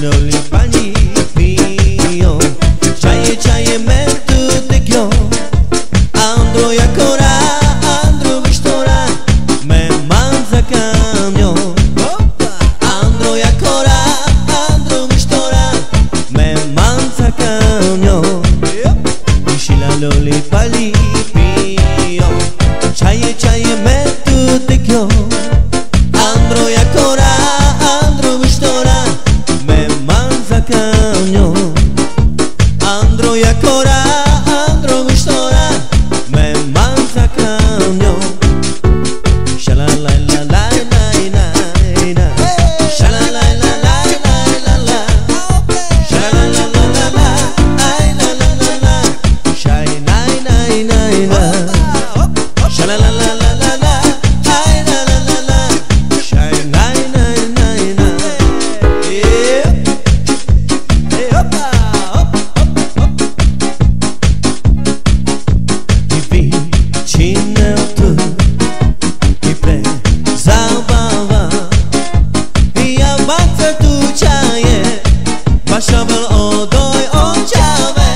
loli pani pio Chaye me tu te kyo Andro yakora andro vishtora me manza kamyo Andro yakora andro vishtora me manza kamyo Ishila loli pani pio Chaye me tu te kyo Andro yakora andro vishtora me manza kamyo Andro yakora andro vishtora me manza kamyo Shala la la la la la la Shala la la la la la la Shala la la la la ay la la la la Shay nai nai nai na Shala la la la la la ay la la la la Shay nai nai nai na Hey hoppa hop Cineltu Ipre zabava Ia bață tu ceaie Bașabăl o doi o ceave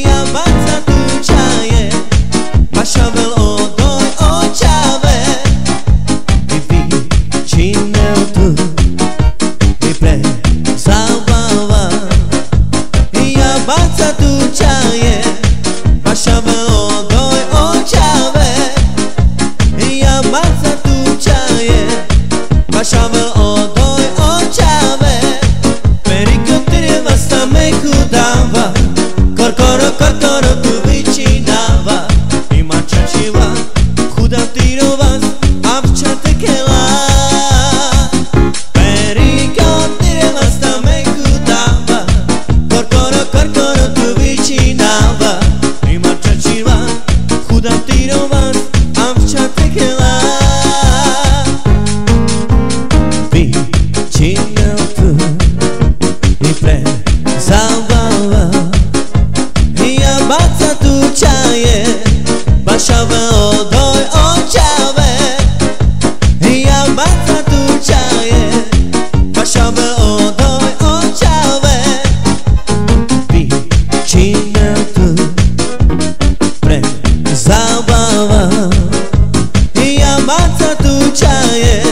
Ia bață tu ceaie Bașabăl o doi o ceave Ivi cineltu Ipre zabava Ia bață tu ceaie Bașabăl o doi o ceave Ia bață tu ceaie Bașabăl o doi o ceave Perică treba sta me kudava Corcoro corcoro tu vicinava Ima čačiva Kuda ti rovas Avčate kela Perică treba sta me kudava Corcoro corcoro tu vicinava Ima čačiva Kuda ti rovas Avčate kela Cineltu Ipre zabava Ia bață tu ceaie Bașabăl o doi o ceave Ia bață tu ceaie Bașabăl o doi o ceave Cineltu Ipre zabava Ia bață tu ceaie